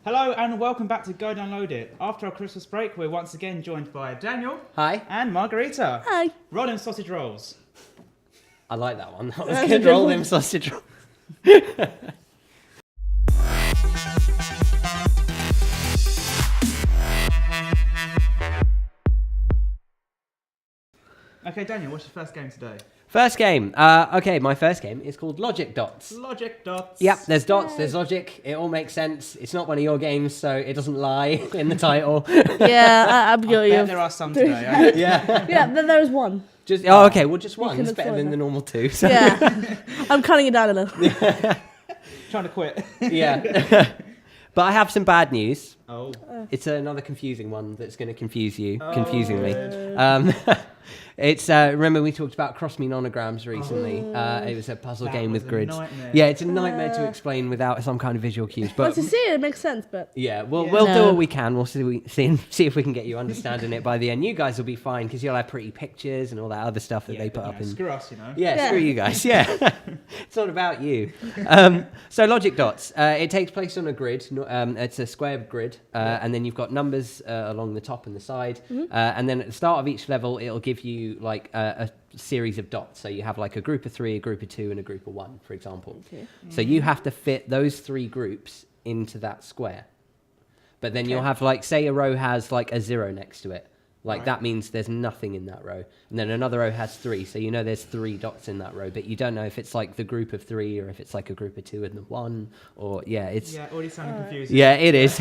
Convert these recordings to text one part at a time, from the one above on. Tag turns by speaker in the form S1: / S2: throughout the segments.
S1: Hello and welcome back to Go Download It. After our Christmas break, we're once again joined by Daniel.
S2: Hi.
S1: And Margarita.
S3: Hi.
S1: Rolling sausage rolls.
S2: I like that one. That was
S3: That's a
S2: good.
S3: good
S2: Roll
S3: one.
S2: them sausage rolls.
S1: Okay, Daniel, what's your first game today?
S2: First game. Okay, my first game is called Logic Dots.
S1: Logic Dots.
S2: Yep, there's dots, there's logic. It all makes sense. It's not one of your games, so it doesn't lie in the title.
S3: Yeah, I'm
S1: I
S3: guilty
S1: bet
S3: of.
S1: there are some today.
S2: Yeah.
S3: Yeah, there is one.
S2: Just okay. Well, just
S3: You
S2: one.
S3: can
S2: It's better
S3: afford
S2: than
S3: that.
S2: the normal two. So.
S3: Yeah, I'm cutting it down a little.
S1: Trying to quit.
S2: Yeah. But I have some bad news.
S1: Oh.
S2: It's another confusing one that's going to confuse you,
S1: Oh,
S2: confusingly.
S1: good.
S2: It's remember we talked about cross-mean monograms recently. It was a puzzle
S1: That
S2: game
S1: was
S2: with
S1: a
S2: grids.
S1: nightmare.
S2: Yeah, it's a nightmare to explain without some kind of visual cues.
S3: Once
S2: But
S3: you see it, it makes sense, but...
S2: yeah, we'll
S1: Yeah.
S2: do
S3: No.
S2: what we can. We'll see if we can get you understanding it by the end. You guys will be fine because you'll have pretty pictures and all that other stuff that
S1: Yeah,
S2: they
S1: but,
S2: put up in.
S1: Screw us, you know.
S2: Yeah,
S3: Yeah.
S2: screw you guys. Yeah, it's not about you. So logic dots. It takes place on a grid. It's a square grid, and then you've got numbers along the top and the side. And then at the start of each level, it'll give you like a series of dots. So you have like a group of 3, a group of 2, and a group of 1, for example.
S3: Okay.
S2: So you have to fit those 3 groups into that square. But then you'll have like, say a row has like a 0 next to it. Like
S1: Right.
S2: that means there's nothing in that row. And then another row has 3. So you know there's 3 dots in that row, but you don't know if it's like the group of 3 or if it's like a group of 2 and the 1 or it's
S1: Yeah, already sounding confusing.
S2: yeah, it is.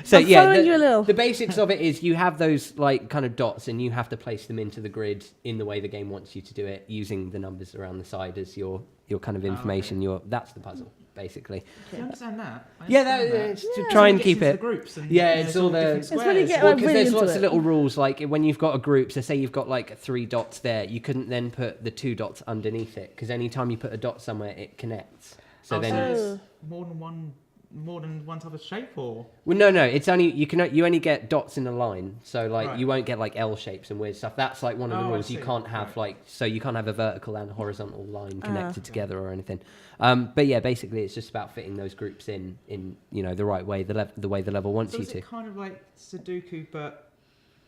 S2: So
S3: I'm
S2: yeah,
S3: following you a little.
S2: the basics of it is you have those like kind of dots and you have to place them into the grid in the way the game wants you to do it, using the numbers around the side as your kind of information. That's the puzzle basically.
S1: Do you understand that? I
S2: Yeah,
S1: understand
S2: it's to
S1: So
S2: try
S1: it
S2: and
S1: gets
S2: keep
S1: into
S2: it.
S1: the groups and,
S2: Yeah,
S1: you know,
S2: it's
S1: sort
S2: all
S1: of
S2: the-
S1: different
S3: It's when you
S1: squares.
S3: get,
S2: Well,
S3: like,
S2: because
S3: really
S2: there's
S3: into
S2: lots of
S3: it.
S2: little rules, like when you've got a group, so say you've got like 3 dots there, you couldn't then put the 2 dots underneath it, because anytime you put a dot somewhere, it connects. So
S1: Oh,
S2: then,
S1: it's more than one type of shape, or
S2: well, no, it's only you only get dots in a line, so like
S1: Right.
S2: you won't get like L shapes and weird stuff. That's like one of the
S1: Oh, I
S2: rules. You
S1: see.
S2: can't have
S1: Right.
S2: you can't have a vertical and horizontal line connected
S1: Ah.
S2: together or anything. But yeah, basically it's just about fitting those groups in the right way, the way the level wants
S1: so
S2: you
S1: is
S2: to.
S1: it kind of like Sudoku but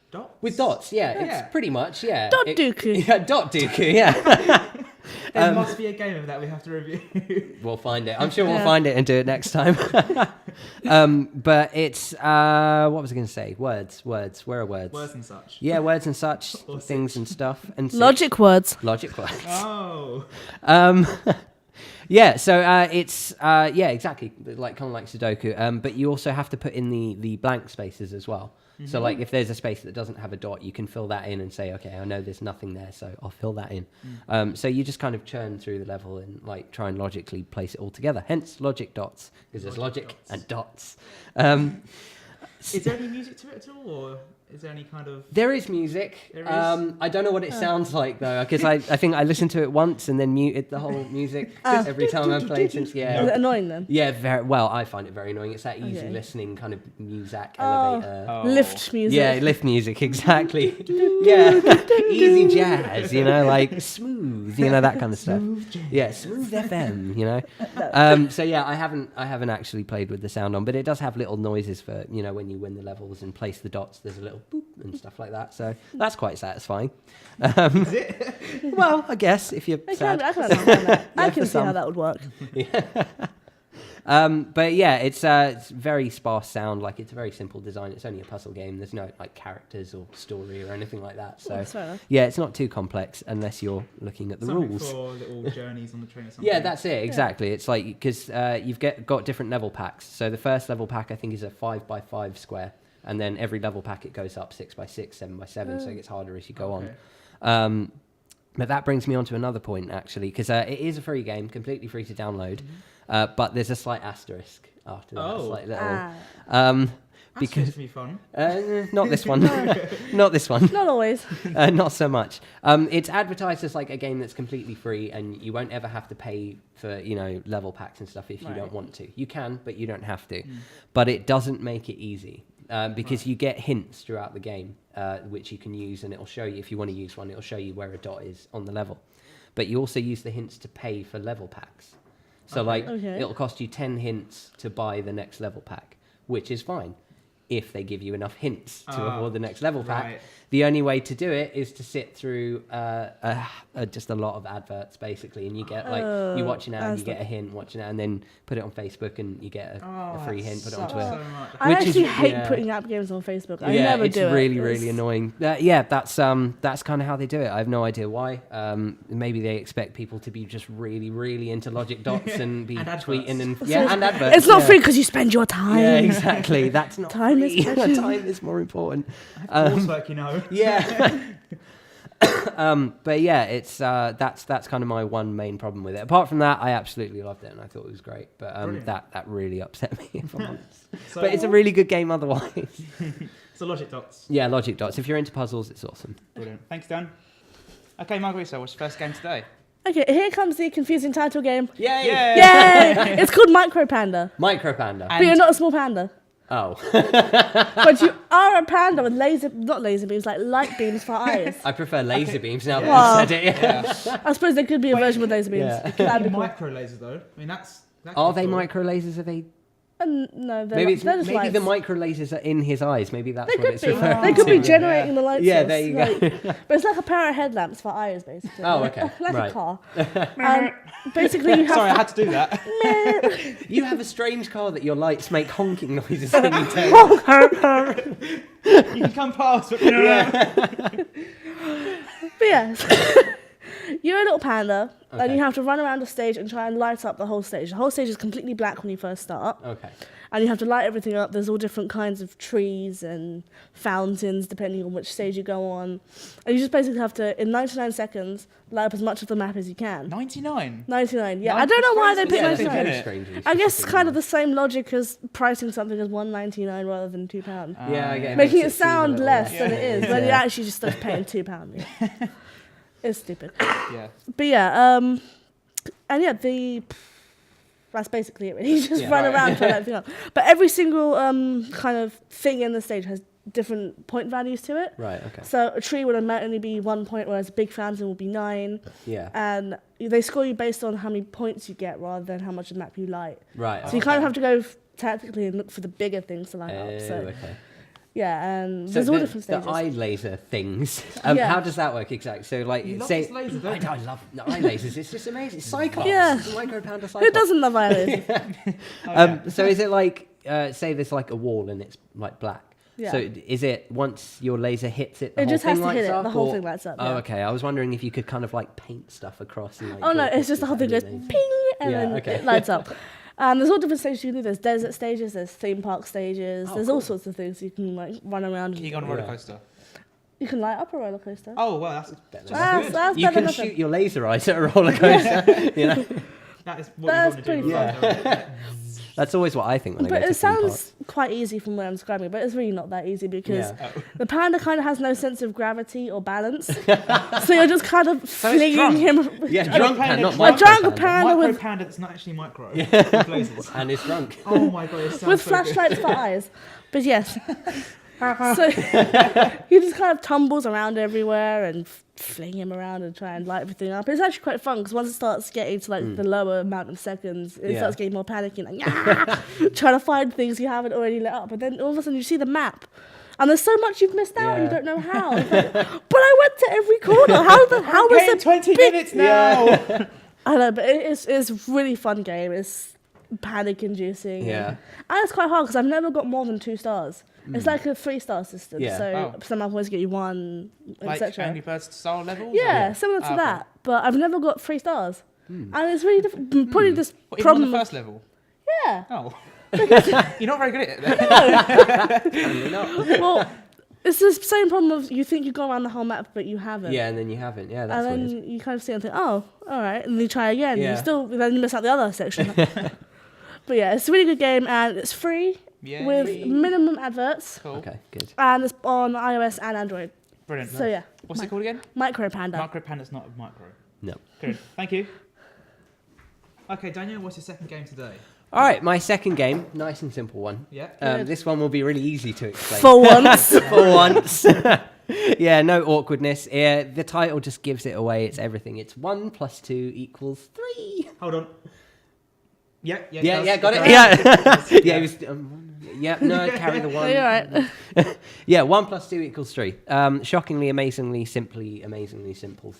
S1: dots?
S2: With dots, yeah,
S1: Yeah.
S2: it's pretty much, yeah.
S3: Dot
S2: It-
S3: Dooku.
S2: Yeah, dot Dooku, yeah.
S1: There must be a game of that we have to review.
S2: We'll find it. I'm sure we'll
S3: Yeah.
S2: find it and do it next time. But it's what was I going to say? Words. Where are words?
S1: Words and such.
S2: Yeah, words and such,
S1: Or
S2: things and stuff, and
S3: Logic words.
S2: logic words.
S1: Oh.
S2: Yeah, so it's exactly like kind of like Sudoku. But you also have to put in the blank spaces as well. So like if there's a space that doesn't have a dot, you can fill that in and say, okay, I know there's nothing there, so I'll fill that in. So you just kind of churn through the level and like try and logically place it all together. Hence logic dots, because there's
S1: Logic
S2: logic
S1: dots.
S2: and dots.
S1: Is there any music to it at all, or is there any kind of...
S2: There is music.
S1: There is?
S2: I don't know what it sounds like though, because I think I listened to it once and then muted the whole music every time I played since.
S3: Is
S2: Yeah,
S3: it annoying then?
S2: yeah, very well. I find it very annoying. It's that easy
S3: Okay.
S2: listening kind of music
S3: Oh.
S2: elevator.
S1: Oh.
S3: Lift music.
S2: Yeah, lift music, exactly. Yeah, easy jazz, like smooth, that kind of stuff. Yeah, smooth FM, So yeah, I haven't actually played with the sound on, but it does have little noises for when you win the levels and place the dots. There's a little boop and stuff like that. So that's quite satisfying.
S1: Is it?
S2: Well, I guess if you're
S3: I
S2: sad.
S3: can understand that. I
S2: Yeah,
S3: can
S2: for
S3: see how
S2: some.
S3: that would work.
S2: But yeah, it's very sparse sound. Like it's a very simple design. It's only a puzzle game. There's no like characters or story or anything like that. So
S3: That's fair enough.
S2: yeah, it's not too complex unless you're looking at the
S1: Something
S2: rules.
S1: for little journeys on the train or something.
S2: Yeah, that's it. Exactly. It's like because you've got different level packs. So the first level pack I think is a 5x5 square, and then every level pack it goes up 6x6, 7x7, so it gets harder as you go
S1: Okay.
S2: on. But that brings me on to another point actually, because it is a free game, completely free to download, but there's a slight asterisk after that.
S1: Oh.
S2: Slight little,
S1: That's
S2: because
S1: supposed to be fun.
S2: not this one, not this one.
S3: Not always.
S2: Not so much. It's advertised as like a game that's completely free, and you won't ever have to pay for level packs and stuff if you
S1: Right.
S2: don't want to. You can, but you don't have to. But it doesn't make it easy because you get hints throughout the game which you can use, and it'll show you if you want to use one. It'll show you where a dot is on the level. But you also use the hints to pay for level packs. So
S1: Okay.
S2: like
S3: Okay.
S2: it'll cost you 10 hints to buy the next level pack. which is fine if they give you enough hints to afford the next level pack.
S1: Right.
S2: The only way to do it is to sit through just a lot of adverts, basically, and you get you watch an ad, you get a hint, watch an ad, and then put it on Facebook, and you get a free hint, put it on Twitter.
S1: So much.
S3: I
S2: Which is-
S3: actually hate
S2: yeah.
S3: putting app games on Facebook. I never
S2: it's
S3: do it.
S2: really, really annoying. That's kind of how they do it. I have no idea why. Maybe they expect people to be just really, really into logic dots and be
S1: And adverts.
S2: tweeting and
S3: So
S2: and adverts.
S3: It's not
S2: yeah.
S3: free because you spend your time.
S2: Yeah, exactly. That's not
S3: Time is
S2: free.
S3: precious.
S2: Time is more important.
S1: Coursework, you know.
S2: Yeah. But yeah, it's that's kind of my one main problem with it. Apart from that, I absolutely loved it and I thought it was great. But
S1: Brilliant.
S2: that really upset me, if I'm honest.
S1: So,
S2: But it's a really good game otherwise.
S1: so logic dots.
S2: Yeah, logic dots. If you're into puzzles, it's awesome.
S1: Brilliant. Thanks, Dan. Okay, Margarita, what's your first game today?
S3: Okay, here comes the confusing title game.
S2: Yay!
S3: Yay! It's called Micro Panda.
S2: Micro Panda.
S3: But you're not a small panda.
S2: Oh.
S3: But you are a panda with not laser beams, like light beams for eyes.
S2: I prefer laser beams now
S3: Wow.
S2: that you said it. Yeah.
S3: I suppose there could be a version with laser beams.
S2: Yeah.
S3: That'd be cool.
S1: Micro lasers, though. I mean, that's
S2: Are they
S1: cool.
S2: micro lasers? Are they?
S3: No, they're,
S2: Maybe
S3: they're just
S2: maybe
S3: lights.
S2: the micro lasers are in his eyes. Maybe that's
S3: They
S2: what
S3: could
S2: it's
S3: be.
S2: referring
S3: They could
S2: to.
S3: be generating the light
S2: Yeah,
S3: source.
S2: there you go.
S3: But it's like a pair of headlamps for eyes, basically.
S2: Oh, okay.
S3: Like
S2: Right.
S3: a car. Basically, you have
S1: Sorry, I had to do that.
S2: You have a strange car that your lights make honking noises when you turn.
S1: You can come past, but
S3: But yes, you're a little panda, and
S2: Okay.
S3: you have to run around the stage and try and light up the whole stage. The whole stage is completely black when you first start,
S2: Okay.
S3: and you have to light everything up. There's all different kinds of trees and fountains, depending on which stage you go on. And you just basically have to, in 99 seconds, light up as much of the map as you can.
S1: 99.
S3: 99, yeah.
S1: Nine-
S3: I don't know why they
S1: it's
S3: picked
S1: crazy,
S2: that's
S3: 99.
S1: isn't
S2: very
S1: it?
S2: strange.
S3: I guess it's kind of the same logic as pricing something as $1.99 rather than £2.
S2: Yeah, I get it.
S3: Making
S2: Makes
S3: it
S2: seem a
S3: sound
S2: little
S3: less than it is, when
S2: Yeah.
S3: you're actually just like paying £2. Yeah. It's stupid.
S1: Yeah.
S3: But yeah, and yeah, that's basically it. Really. You just
S2: Yeah.
S3: run
S1: Right.
S3: around trying to everything up. But every single kind of thing in the stage has different point values to it.
S2: Right. Okay.
S3: So a tree will only be 1 point, whereas a big fountain will be 9.
S2: Yeah.
S3: And they score you based on how many points you get rather than how much of the map you light.
S2: Right.
S3: So you kind of have to go tactically and look for the bigger things to light up. So
S2: okay.
S3: yeah, and
S2: So
S3: there's all different
S2: the
S3: stages.
S2: eye laser things.
S3: Yeah.
S2: How does that work exactly? So, like,
S1: You love
S2: say,
S1: this laser, don't you?
S2: I love the eye lasers. It's just amazing. It's Cyclops.
S3: Yeah.
S2: It's a micro panda Cyclops.
S3: Who doesn't love eyelids?
S2: So is it like, say, there's like a wall and it's like black.
S3: Yeah.
S2: So is it once your laser hits it, the
S3: It
S2: whole
S3: just
S2: thing
S3: has to
S2: lights
S3: hit it.
S2: up?
S3: The whole
S2: or-
S3: thing lights up.
S2: Oh,
S3: Yeah.
S2: okay. I was wondering if you could kind of like paint stuff across. And, like,
S3: Oh no,
S2: draw
S3: it's just the whole thing
S2: pictures.
S3: goes
S2: That'd be
S3: ping and
S2: Yeah,
S3: then
S2: okay.
S3: it lights up. There's all different stages you can do. There's desert stages, there's theme park stages,
S2: Oh,
S3: there's all
S2: cool.
S3: sorts of things you can like run around.
S1: Can
S3: And
S1: you go on a roller
S2: Yeah.
S1: coaster?
S3: you can light up a roller coaster.
S1: Oh, well, that's
S2: Better
S1: just
S2: than
S3: That's-
S1: good.
S3: that's
S2: You
S3: better
S2: can
S3: than
S2: shoot your laser eyes at a roller coaster. You know,
S1: That is what
S3: That's
S1: you want to
S3: pretty
S1: do.
S3: fun.
S1: Right?
S2: that's always what I think when I
S3: But
S2: go to
S3: it
S2: theme
S3: sounds quite easy from where I'm describing it, but it's really not that easy because
S2: Yeah.
S1: Oh.
S3: the panda kind of has no sense of gravity or balance. So you're just kind of
S1: it's
S3: flinging
S1: drunk.
S3: him.
S2: Yeah,
S1: A
S2: drunk
S1: panda-
S2: panda, not
S1: a
S2: micro
S3: drunk
S2: panda.
S3: panda
S1: Micro
S3: with-
S1: panda that's not actually micro. With lasers.
S2: And it's drunk.
S1: Oh my god, it sounds
S3: with
S1: so good.
S3: flashlights for eyes. But yes. So he just kind of tumbles around everywhere and fling him around and try and light everything up. It's actually quite fun because once it starts getting to like the lower amount of seconds, it
S2: Yeah.
S3: starts getting more panicky, like trying to find things you haven't already lit up. And then all of a sudden you see the map. And there's so much you've missed out and you
S2: Yeah.
S3: don't know how. It's like, but I went to every corner. How was
S1: Paying
S3: it?
S1: 20
S3: big-
S1: minutes now.
S3: I know, but it's a really fun game. It's panic inducing.
S2: Yeah.
S3: And it's quite hard because I've never got more than 2 stars. It's like a 3-star system.
S2: Yeah.
S3: So
S1: Oh.
S3: some always get you 1,
S1: Like
S3: etc.
S1: Angry Birds style levels?
S3: Yeah,
S1: or-
S3: similar to
S1: Ah, okay.
S3: that. But I've never got 3 stars. And it's really difficult. Probably this
S1: What, even
S3: problem.
S1: on the first level?
S3: Yeah.
S1: Oh. You're not very good at it.
S2: Apparently not.
S3: Well, it's the same problem of you think you go around the whole map, but you haven't.
S2: Yeah, and then you haven't. Yeah, that's
S3: And then
S2: weird.
S3: you kind of see and think, oh, all right. And then you try again.
S2: Yeah.
S3: You still, then you miss out the other section. But yeah, it's a really good game and it's free
S1: Yay.
S3: with minimum adverts.
S1: Cool.
S2: Okay, good.
S3: And it's on iOS and Android.
S1: Brilliant.
S3: So yeah,
S1: What's it called again?
S3: Micro Panda.
S1: Micro Panda's not a micro.
S2: No.
S1: Good. Thank you. Okay, Daniel, what's your second game today?
S2: All right, my second game, nice and simple one.
S1: Yeah.
S3: Good.
S2: This one will be really easy to explain.
S3: For once.
S2: For once. Yeah, no awkwardness. Yeah, the title just gives it away. It's everything. It's 1 + 2 = 3.
S1: Hold on. Yeah,
S2: Yeah,
S1: does.
S2: yeah, got it.
S1: does.
S2: Yeah,
S1: It does.
S2: yeah. It was, Yeah, no, carry the 1.
S3: You're right.
S2: Yeah, 1 + 2 = 3. Shockingly, amazingly, simply, amazingly simple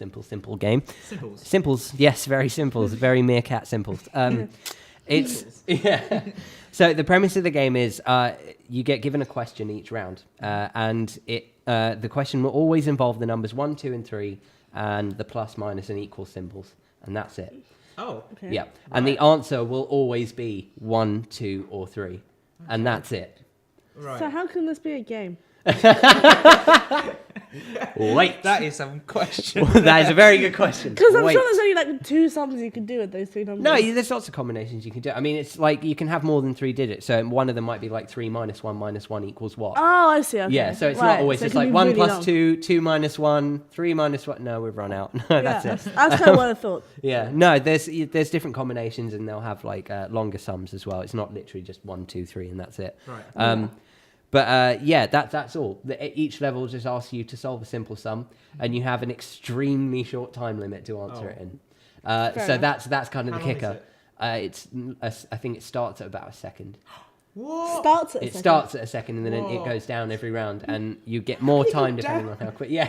S2: game.
S1: Simples.
S2: Simples, yes, very simples, very meerkat simples. It's yeah. So the premise of the game is you get given a question each round, and the question will always involve the numbers 1, 2, and 3, and the plus, minus, and equal symbols, and that's it.
S1: Oh.
S3: Okay.
S2: Yeah, and the answer will always be 1, 2, or 3, and that's it.
S1: Right.
S3: So how can this be a game?
S2: Wait,
S1: That is some question.
S2: that is a very good question.
S3: Because I'm
S2: Wait.
S3: sure there's only like 2 sums you can do with those 2 numbers.
S2: No, there's lots of combinations you can do. I mean, it's like you can have more than 3 digits. So one of them might be like 3 minus 1 minus 1 equals what?
S3: Oh, I see. Okay.
S2: Yeah, so it's
S3: Right,
S2: not always
S3: so it
S2: just
S3: can
S2: like
S3: be
S2: 1
S3: really
S2: plus
S3: long.
S2: 2, 2 minus 1, 3 minus 1. No, we've run out. No, that's
S3: Yeah,
S2: it.
S3: That's kind of what I thought.
S2: Yeah, no, there's different combinations and they'll have like longer sums as well. It's not literally just 1, 2, 3 and that's it.
S1: Right.
S2: But yeah, that's all. Each level just asks you to solve a simple sum, and you have an extremely short time limit to answer it in. So
S3: enough.
S2: that's kind of
S1: How
S2: the
S1: long is
S2: kicker. I think it starts at about a second.
S1: What?
S3: Starts at a
S2: It
S3: second.
S2: starts at a second, and then it
S1: Whoa.
S2: goes down every round, and you get more time depending on how quick. Yeah,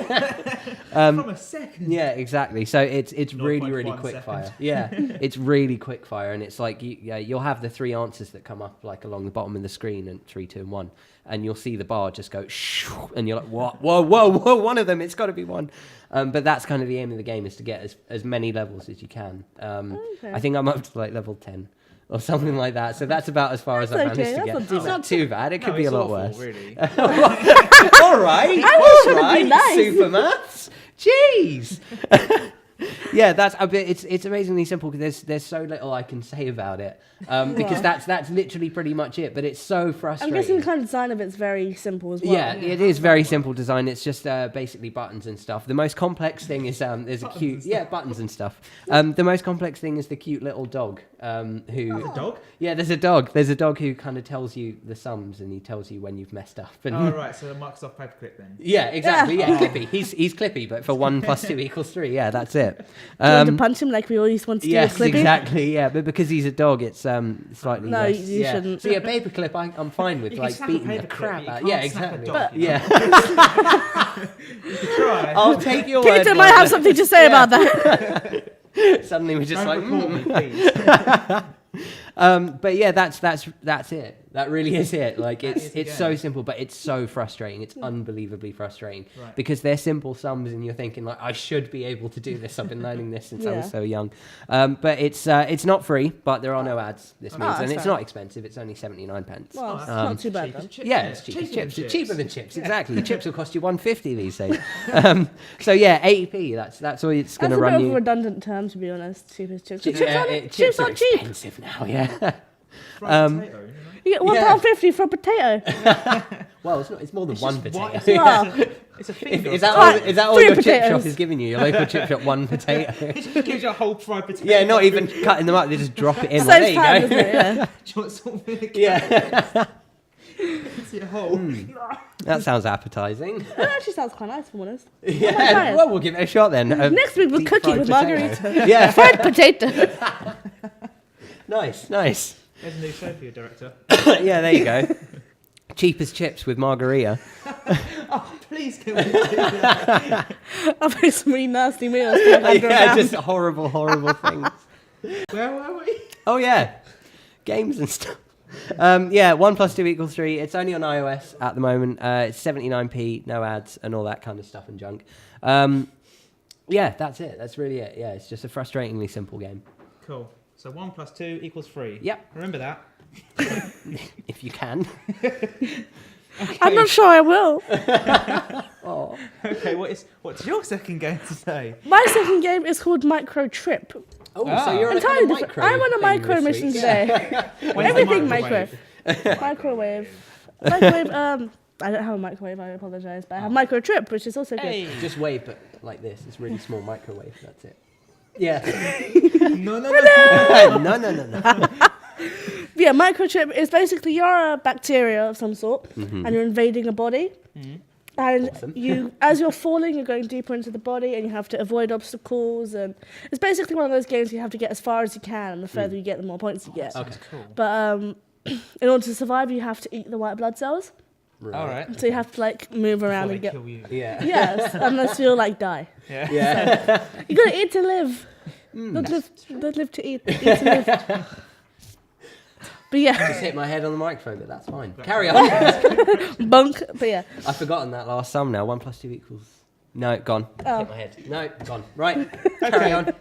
S1: From a second.
S2: yeah, exactly. So it's really
S1: 0.1
S2: quick
S1: second.
S2: fire. Yeah, it's really quick fire, and it's like you'll have the 3 answers that come up like along the bottom of the screen, and 3, 2, and 1, and you'll see the bar just go, shoo, and you're like, what? Whoa, one of them. It's got to be one. But that's kind of the aim of the game, is to get as many levels as you can.
S3: Okay.
S2: I think I'm up to like level 10. Or something like that. So that's about as far as I've
S3: That's okay,
S2: managed to
S3: that's
S2: get.
S3: not too
S2: It's not too bad. It could
S1: No,
S2: be a
S1: it's
S2: lot
S1: awful,
S2: worse.
S1: Really.
S2: All right. That's
S3: wanted to be
S2: right.
S3: nice.
S2: Super maths. Jeez. Yeah, that's a bit. It's amazingly simple because there's so little I can say about it, because that's literally pretty much it. But it's so
S3: I'm
S2: frustrating.
S3: guessing the kind of design of it's very simple as well.
S2: Yeah, it is very simple design. It's just basically buttons and stuff. The most complex thing is there's a cute buttons and stuff. The most complex thing is the cute little dog who
S1: Dog?
S2: Yeah, there's a dog. There's a dog who kind of tells you the sums and he tells you when you've messed up. And
S1: Oh, right. So the Microsoft paperclip then.
S2: yeah, exactly. Yeah, Clippy. He's Clippy, but for 1 + 2 = 3. Yeah, that's it.
S3: Do you want to punch him like we always want to do
S2: Yes,
S3: with Clippy?
S2: exactly. Yeah, but because he's a dog, it's slightly
S3: No,
S2: less.
S3: you
S2: yeah.
S3: shouldn't.
S2: See, a paperclip, I'm fine with,
S1: You can
S2: like
S1: snap a
S2: beating the
S1: paperclip,
S2: crap
S1: but
S2: out.
S1: you
S2: Yeah,
S1: can't snap a
S2: exactly.
S1: dog, you
S2: Yeah.
S1: You could try.
S2: I'll take your word.
S3: Peter
S2: for
S3: might
S2: it.
S3: have something to say about that.
S2: Suddenly we're just
S1: Don't
S2: like,
S1: report me, please.
S2: but yeah, that's it. That really is it. Like
S1: That is the
S2: it's so
S1: game.
S2: simple, but it's so frustrating. It's unbelievably frustrating
S1: Right.
S2: because they're simple sums, and you're thinking like, I should be able to do this. I've been learning this since I
S3: Yeah.
S2: was so young. But it's not free, but there are no ads. This
S1: Oh,
S2: means,
S3: that's
S2: and it's
S3: fair.
S2: not expensive. It's only 79 pence.
S3: Well, it's
S1: Um,
S3: not too bad
S1: Cheap
S3: then.
S1: as chips,
S2: Yeah, it's cheap as
S1: Cheaper than
S2: chips. It's cheaper than chips, exactly. Chips will cost you 150 these days. So yeah, 80p. That's all it's going
S3: That's
S2: to
S3: a bit
S2: run
S3: of a
S2: you.
S3: redundant term, to be honest. Cheap as chips.
S2: Yeah,
S3: Chips
S2: are
S3: aren't cheap.
S2: expensive now. Yeah.
S1: Fried potato, you know?
S3: You get
S2: Yeah.
S3: £1.50 for a potato.
S2: Well, it's not. It's more than
S1: It's
S2: one
S1: just
S2: potato.
S1: one-
S3: Well,
S1: It's a
S2: If,
S1: finger.
S2: is that
S3: Right,
S2: all? Is that all
S3: 3
S2: your chip shop
S3: potatoes.
S2: is giving you? Your local chip shop, 1 potato.
S1: It just gives you a whole fried potato.
S2: Yeah, not even cutting them up. They just drop it in.
S3: saves
S2: Like,
S3: time,
S2: there you
S3: doesn't
S2: go.
S3: it? Yeah.
S1: Do you want salt and vinegar?
S2: Yeah,
S1: It's your whole.
S2: that sounds appetizing.
S3: That actually sounds quite nice, if I'm honest. try
S2: Yeah,
S3: it.
S2: well, we'll give it a shot then.
S3: Next week we're
S2: Deep
S3: cooking
S2: fried
S3: with
S2: potato.
S3: Margarita.
S2: Yeah,
S3: Fried potato.
S2: nice.
S1: There's a new show for you, director.
S2: Yeah, there you go. Cheap as chips with Margarita.
S1: Oh, please can we do that?
S3: I've made some really nasty meals. to have under
S2: Yeah,
S3: around.
S2: just horrible things.
S1: Where were we?
S2: Oh yeah, games and stuff. Yeah, 1 + 2 = 3. It's only on iOS at the moment. It's 79p, no ads, and all that kind of stuff and junk. Yeah, that's it. That's really it. Yeah, it's just a frustratingly simple game.
S1: Cool. So 1 + 2 = 3.
S2: Yep,
S1: Remember that.
S2: if you can.
S3: I'm not sure I will.
S2: Oh.
S1: Okay, what's your second game to say?
S3: My second game is called Micro Trip.
S2: Oh,
S1: Ah.
S2: so you're on a
S3: Entirely
S2: kind of
S3: different.
S2: micro
S3: I'm on a
S2: thing
S3: micro
S2: this
S3: mission
S2: week.
S3: today.
S1: When's
S3: Everything
S1: the
S3: microwave. Microwave. I don't have a microwave, I apologise, but I have Micro Trip, which is also good.
S1: Hey.
S2: Just wave it like this. It's really small microwave. That's it. Yeah.
S1: No.
S2: No.
S3: Yeah, microchip is basically you're a bacteria of some sort, and you're invading a body. And
S2: Awesome.
S3: as you're falling, you're going deeper into the body, and you have to avoid obstacles. And it's basically one of those games you have to get as far as you can, and the further you get, the more points you get.
S2: Okay.
S1: Cool.
S3: But in order to survive, you have to eat the white blood cells.
S2: Right.
S1: All right.
S3: So you have to like move around
S1: Before
S3: and
S1: they
S3: get.
S1: kill you.
S2: Yeah.
S3: Yes, unless you like die.
S1: Yeah.
S2: Yeah.
S3: You gotta eat to live. Don't live to eat. Eat to live. But yeah,
S2: Just hit my head on the microphone, but that's fine. Carry on.
S3: bunk. But yeah,
S2: I've forgotten that last sum now. 1 + 2 equals. No, gone.
S3: Oh.
S2: Hit my head. No, gone. Right. Carry on.
S3: but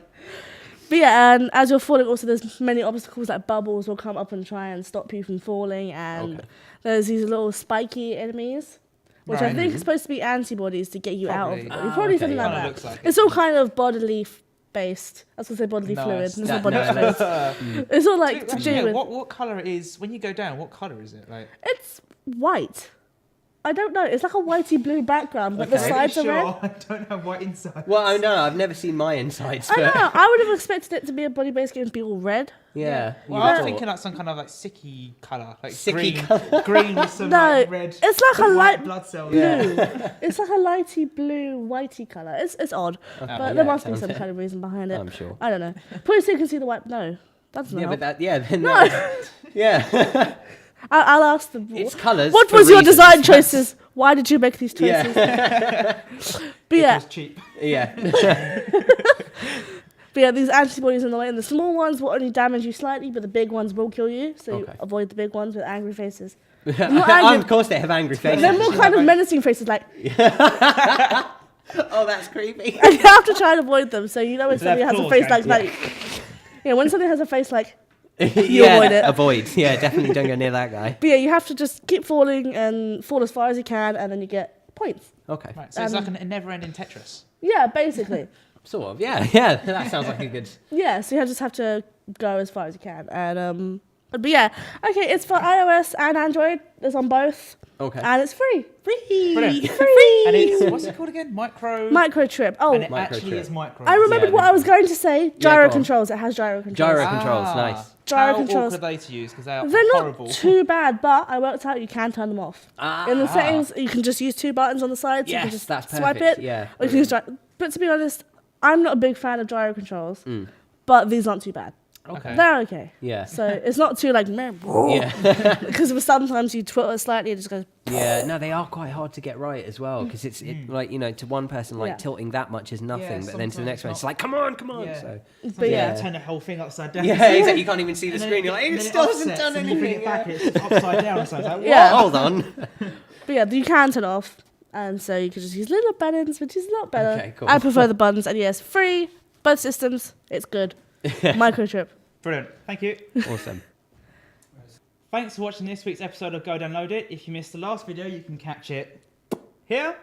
S3: yeah, and as you're falling, also there's many obstacles like bubbles will come up and try and stop you from falling, and
S2: Okay.
S3: there's these little spiky enemies, which I
S1: Right.
S3: think are supposed to be antibodies to get you out of the
S1: Probably.
S3: body.
S2: Ah,
S3: Probably
S2: okay,
S3: something
S2: yeah.
S3: like
S1: Kinda
S3: that.
S1: looks like
S3: It's all kind of bodily based. I was gonna say bodily
S1: Nice.
S3: fluid. It's
S2: That-
S3: not bodily
S2: no,
S3: fluid. It's all like to
S1: Actually,
S3: do with.
S1: what colour it is when you go down? What colour is it? Like
S3: It's white. I don't know. It's like a whitey blue background, but the
S1: Okay.
S3: sides are red.
S1: I don't have white inside.
S2: Well, I know. I've never seen my insides,
S3: I
S2: but
S3: know. I would have expected it to be a body-based game to be all red.
S2: yeah.
S1: Well,
S2: you
S1: I was
S2: thought.
S1: thinking like some kind of like sicky colour, like
S2: Sicky
S1: green with some
S3: No,
S1: like red.
S3: it's like a
S1: white
S3: light
S1: blood cells.
S3: blue. It's like a lighty blue, whitey colour. It's odd, but
S2: yeah,
S3: there must be
S2: sounds
S3: some
S2: it.
S3: kind of reason behind it.
S2: I'm sure.
S3: I don't know. Probably so you can see the white. No, that's not.
S2: Yeah, but
S3: help.
S2: that. Yeah. Then
S3: No.
S2: yeah.
S3: I'll ask them.
S2: It's colours.
S3: What
S2: for
S3: was your
S2: reasons.
S3: design choices? Why did you make these choices?
S2: Yeah.
S3: But
S1: It
S3: yeah,
S1: was cheap.
S2: Yeah.
S3: but yeah, these antibodies in the way, and the small ones will only damage you slightly, but the big ones will kill you. So you
S2: Okay.
S3: avoid the big ones with angry faces.
S2: Oh,
S3: angry.
S2: of course they have angry faces.
S3: They're more kind of menacing faces, like,
S2: Oh, that's creepy.
S3: and you have to try and avoid them. So you know when
S1: So they
S3: somebody
S1: have
S3: has a
S1: claws,
S3: face
S1: guys.
S3: like, yeah, when somebody has a face like,
S2: yeah,
S3: avoid it.
S2: Avoid. Yeah, definitely don't go near that guy.
S3: but yeah, you have to just keep falling and fall as far as you can, and then you get points.
S2: Okay.
S1: Right, so it's like a never-ending Tetris.
S3: Yeah, basically.
S2: Sort of. Yeah. Yeah. That sounds like a good.
S3: Yeah, so you just have to go as far as you can. And but yeah, okay, it's for iOS and Android. It's on both,
S2: Okay.
S3: and it's free.
S1: Brilliant.
S3: Free.
S1: And it's what's it called again?
S3: Microtrip. Oh,
S1: And it
S2: Microchip.
S1: actually is micro.
S3: I remembered
S2: Yeah,
S3: what I was going to say. Gyro
S2: go on.
S3: controls. It has gyro controls.
S2: Gyro controls. Nice.
S3: Gyro
S1: How
S3: controls.
S1: awkward are they to use because they are
S3: They're not
S1: horrible.
S3: too bad, but I worked out you can turn them off. In the settings, you can just use 2 buttons on the side. So you can
S2: Yes,
S3: just
S2: that's
S3: swipe
S2: perfect.
S3: it.
S2: Yeah.
S3: Or you can use but to be honest, I'm not a big fan of gyro controls,
S2: Mm.
S3: but these aren't too bad.
S1: Okay.
S3: They're okay.
S2: Yeah.
S3: So it's not too like,
S2: Yeah.
S3: because sometimes you twiddle it slightly and it just goes,
S2: Yeah, no, they are quite hard to get right as well because it's like to one person like
S3: Yeah.
S2: tilting that much is nothing, but then to the next one
S1: sometimes
S2: it's like come on.
S1: Yeah.
S2: So
S3: but
S1: Yeah.
S3: yeah.
S1: Turn the whole thing upside down.
S2: yeah, exactly. You can't even see the
S1: And then
S2: screen. You're like
S1: and
S2: it
S1: then
S2: still hasn't
S1: offsets
S2: done
S1: and you bring
S2: anything.
S1: it back,
S2: Yeah.
S1: it's upside down. So it's like,
S3: Yeah.
S2: Hold on.
S3: But yeah, you can turn it off. And so you can just use little buttons, which is a lot better.
S2: Okay, cool.
S3: I prefer the buttons. And yes, free, both systems. It's good. Microtrip.
S1: Brilliant. Thank you.
S2: Awesome.
S1: Thanks for watching this week's episode of Go Download It. If you missed the last video, you can catch it here.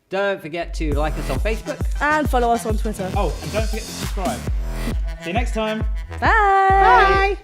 S2: Don't forget to like us on Facebook.
S3: And follow us on Twitter.
S1: Oh, and don't forget to subscribe. See you next time.
S3: Bye.